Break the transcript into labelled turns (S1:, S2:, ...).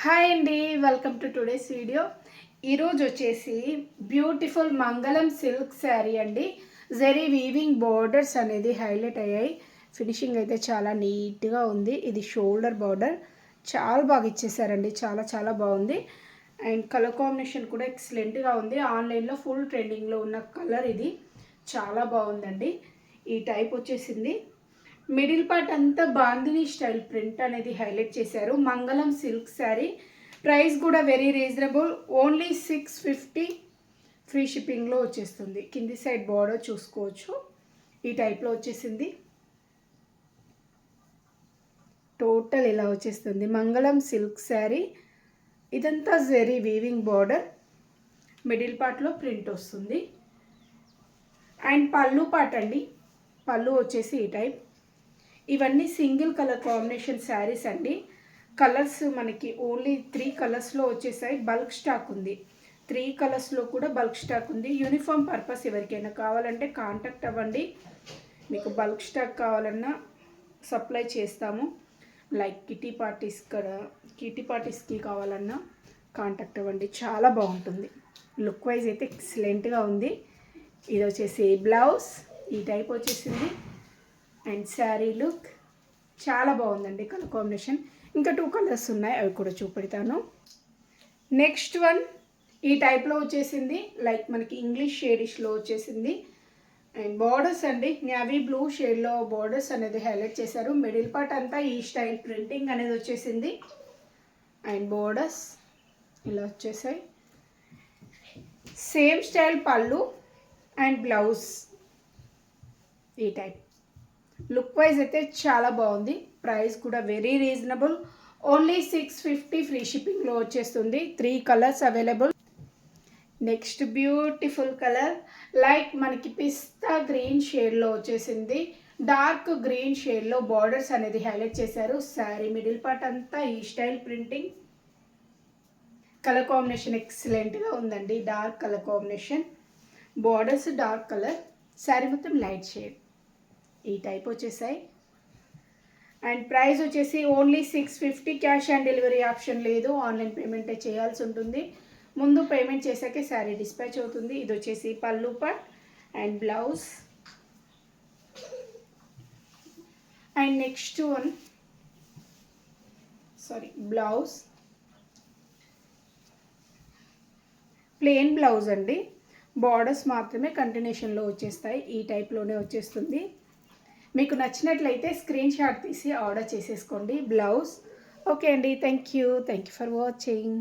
S1: Hi అండి, welcome to today's video. ఈరోజు వచ్చేసి బ్యూటిఫుల్ మంగళం సిల్క్ శారీ అండి. జరీ వీవింగ్ బోర్డర్స్ అనేది హైలైట్ అయ్యాయి. ఫినిషింగ్ అయితే చాలా నీట్గా ఉంది. ఇది షోల్డర్ బార్డర్ చాలా బాగా ఇచ్చేసారండి. చాలా చాలా బాగుంది. అండ్ కలర్ కాంబినేషన్ కూడా ఎక్సలెంట్గా ఉంది. ఆన్లైన్లో ఫుల్ ట్రెండింగ్లో ఉన్న కలర్ ఇది. చాలా బాగుందండి. ఈ టైప్ వచ్చేసింది. మిడిల్ పార్ట్ అంతా బాందిని స్టైల్ ప్రింట్ అనేది హైలైట్ చేశారు. మంగళం సిల్క్ శారీ. ప్రైస్ కూడా వెరీ రీజనబుల్, ఓన్లీ 650. ఫ్రీ షిప్పింగ్లో వచ్చేస్తుంది. కింది సైడ్ బార్డర్ చూసుకోవచ్చు. ఈ టైప్లో వచ్చేసింది. టోటల్ ఇలా వచ్చేస్తుంది మంగళం సిల్క్ శారీ. ఇదంతా జెరీ వీవింగ్ బార్డర్, మిడిల్ పార్ట్లో ప్రింట్ వస్తుంది. అండ్ పళ్ళు పార్ట్ అండి. పళ్ళు వచ్చేసి ఈ టైప్. ఇవన్నీ సింగిల్ కలర్ కాంబినేషన్ శారీస్ అండి. కలర్స్ మనకి ఓన్లీ 3 కలర్స్లో వచ్చేసాయి. బల్క్ స్టాక్ ఉంది. 3 కలర్స్లో కూడా బల్క్ స్టాక్ ఉంది. యూనిఫామ్ పర్పస్ ఎవరికైనా కావాలంటే కాంటాక్ట్ అవ్వండి. మీకు బల్క్ స్టాక్ కావాలన్నా సప్లై చేస్తాము. లైక్ కిటీ పార్టీస్కి కావాలన్నా కాంటాక్ట్ అవ్వండి. చాలా బాగుంటుంది. లుక్ వైజ్ అయితే ఎక్సలెంట్గా ఉంది. ఇది వచ్చేసి బ్లౌజ్ ఈ టైప్ వచ్చేసింది. అండ్ శారీ లుక్ చాలా బాగుందండి. కలర్ కాంబినేషన్ ఇంకా 2 కలర్స్ ఉన్నాయి, అవి కూడా చూపెడతాను. నెక్స్ట్ వన్ ఈ టైప్లో వచ్చేసింది. లైక్ మనకి ఇంగ్లీష్ షేడిష్లో వచ్చేసింది. అండ్ బార్డర్స్ అండి, నేవీ బ్లూ షేడ్లో బార్డర్స్ అనేది హైలైట్ చేశారు. మిడిల్ పార్ట్ అంతా ఈ స్టైల్ ప్రింటింగ్ అనేది వచ్చేసింది. అండ్ బార్డర్స్ ఇలా వచ్చేసాయి. సేమ్ స్టైల్ పళ్ళు అండ్ బ్లౌజ్ ఈ టైప్. లుక్ వైజ్ అయితే చాలా బాగుంది. ప్రైస్ కూడా వెరీ రీజనబుల్, ఓన్లీ 650. ఫ్రీ షిప్పింగ్లో వచ్చేస్తుంది. 3 colours available. Next beautiful colour, like మనకి పిస్తా గ్రీన్ షేడ్లో వచ్చేసింది. డార్క్ గ్రీన్ షేడ్లో బార్డర్స్ అనేది హైలైట్ చేశారు. శారీ మిడిల్ పార్ట్ అంతా ఈ స్టైల్ ప్రింటింగ్. కలర్ కాంబినేషన్ ఎక్సలెంట్గా ఉందండి. Dark colour combination, borders dark colour, sari మొత్తం లైట్ షేడ్ ఈ టైప్ వచ్చేసాయి. అండ్ ప్రైస్ వచ్చేసి only 650. Cash on delivery option లేదు, ఆన్లైన్ పేమెంటే చేయాల్సి ఉంటుంది. ముందు పేమెంట్ చేశాకే శారీ డిస్పాచ్ అవుతుంది. ఇది వచ్చేసి పళ్ళు part and blouse. And next one blouse plain blouse అండి. బార్డర్స్ మాత్రమే కంటిన్యూషన్లో వచ్చేస్తాయి. ఈ టైప్లోనే వచ్చేస్తుంది. మీకు నచ్చినట్లయితే స్క్రీన్ షాట్ తీసి ఆర్డర్ చేసేసుకోండి బ్లౌజ్. ఓకే అండి, థ్యాంక్ యూ ఫర్ వాచింగ్.